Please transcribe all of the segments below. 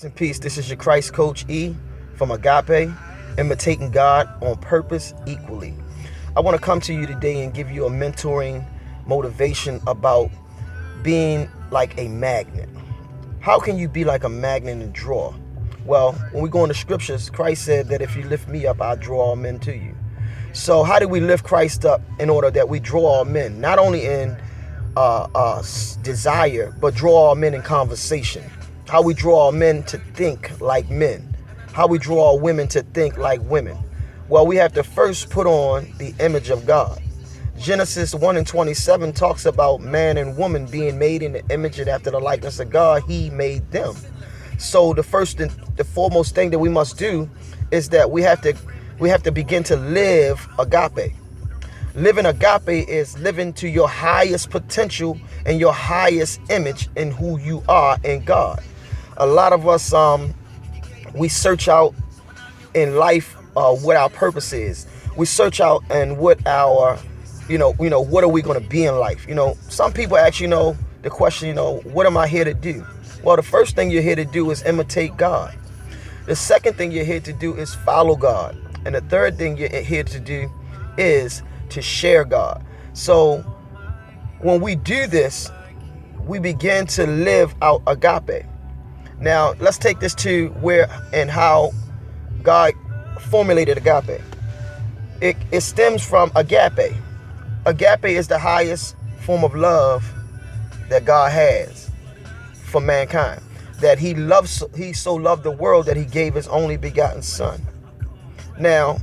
In peace, this is your Christ Coach E from IGOPE, imitating God on purpose equally. I want to come to you today and give you a mentoring motivation about being like a magnet. How can you be like a magnet and draw? Well, when we go in the scriptures, Christ said that if you lift me up, I'll draw all men to you. So how do we lift Christ up in order that we draw all men, not only in desire, but draw all men in conversation? How we draw all men to think like men. How we draw all women to think like women. Well, we have to first put on the image of God. Genesis 1:27 talks about man and woman being made in the image and after the likeness of God. He made them. So the first and the foremost thing that we must do is that we have to begin to live agape. Living agape is living to your highest potential and your highest image in who you are in God. A lot of us, we search out in life what our purpose is. We search out and what our, what are we going to be in life? Some people ask, the question, what am I here to do? Well, the first thing you're here to do is imitate God. The second thing you're here to do is follow God. And the third thing you're here to do is to share God. So when we do this, we begin to live out agape. Now, let's take this to where and how God formulated agape. It stems from agape. Agape is the highest form of love that God has for mankind. That he so loved the world that he gave his only begotten son. Now,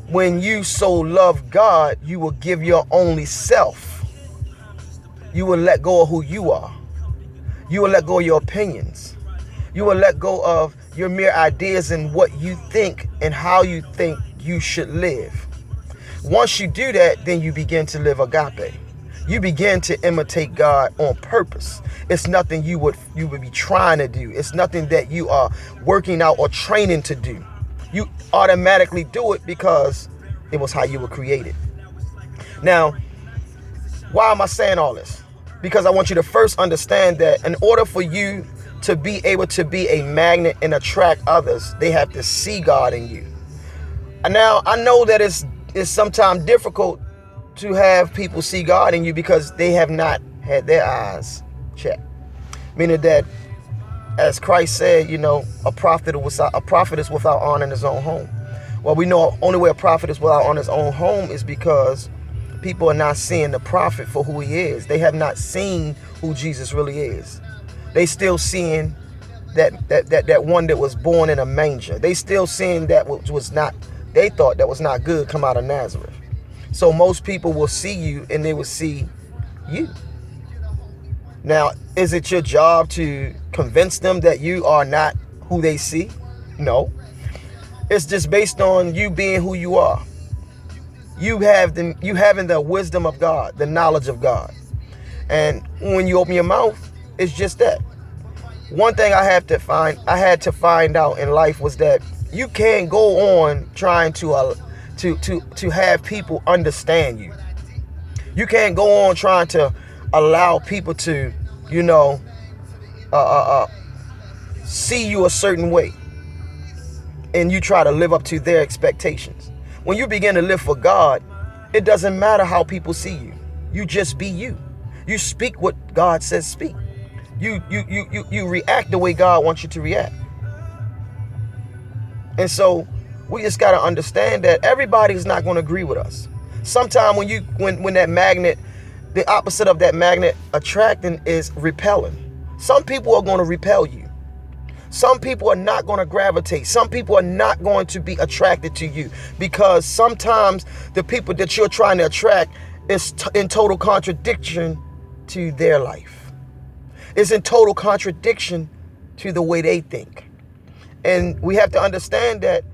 when you so love God, you will give your only self. You will let go of who you are. You will let go of your opinions. You will let go of your mere ideas and what you think and how you think you should live. Once you do that, then you begin to live agape. You begin to imitate God on purpose. It's nothing you would be trying to do. It's nothing that you are working out or training to do. You automatically do it because it was how you were created. Now, why am I saying all this? Because I want you to first understand that in order for you to be able to be a magnet and attract others, they have to see God in you. And now, I know that it's sometimes difficult to have people see God in you because they have not had their eyes checked. Meaning that, as Christ said, a prophet is without honor in his own home. Well, we know only way a prophet is without honor in his own home is because people are not seeing the prophet for who he is. They have not seen who Jesus really is. They still seeing that one that was born in a manger. They still seeing that which was not, they thought that was not good come out of Nazareth. So most people will see you and they will see you. Now, is it your job to convince them that you are not who they see? No. It's just based on you being who you are. You having the wisdom of God, the knowledge of God. And when you open your mouth, it's just that. One thing I had to find out in life was that you can't go on trying to have people understand you. You can't go on trying to allow people to, see you a certain way, and you try to live up to their expectations. When you begin to live for God, it doesn't matter how people see you. You just be you. You speak what God says speak. You react the way God wants you to react. And so we just got to understand that everybody's not going to agree with us. Sometimes when that magnet, the opposite of that magnet attracting is repelling. Some people are going to repel you. Some people are not going to gravitate. Some people are not going to be attracted to you because sometimes the people that you're trying to attract is in total contradiction to their life. It's in total contradiction to the way they think. And we have to understand that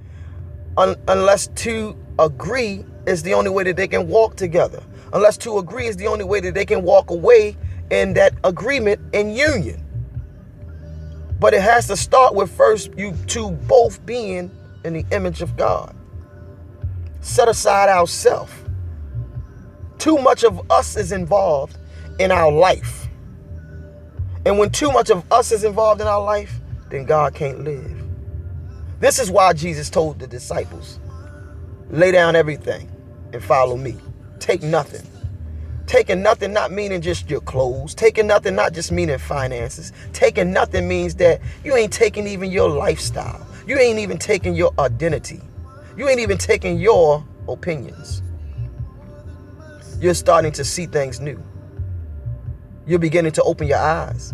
unless two agree is the only way that they can walk together. Unless two agree is the only way that they can walk away in that agreement and union. But it has to start with first you two both being in the image of God. Set aside ourselves. Too much of us is involved in our life. And when too much of us is involved in our life, then God can't live. This is why Jesus told the disciples, lay down everything and follow me. Take nothing. Taking nothing not meaning just your clothes. Taking nothing not just meaning finances. Taking nothing means that you ain't taking even your lifestyle. You ain't even taking your identity. You ain't even taking your opinions. You're starting to see things new. You're beginning to open your eyes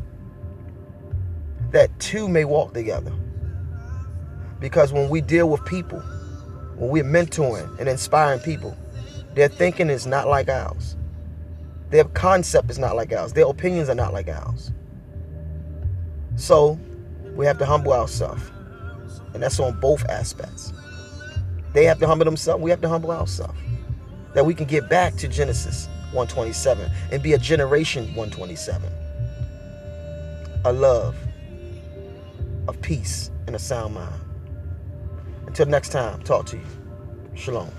that two may walk together. Because when we deal with people, when we're mentoring and inspiring people, their thinking is not like ours. Their concept is not like ours. Their opinions are not like ours. So we have to humble ourselves. And that's on both aspects. They have to humble themselves. We have to humble ourselves. That we can get back to Genesis 1:27 and be a generation 1:27. A love, of peace, and a sound mind. Until next time, talk to you. Shalom.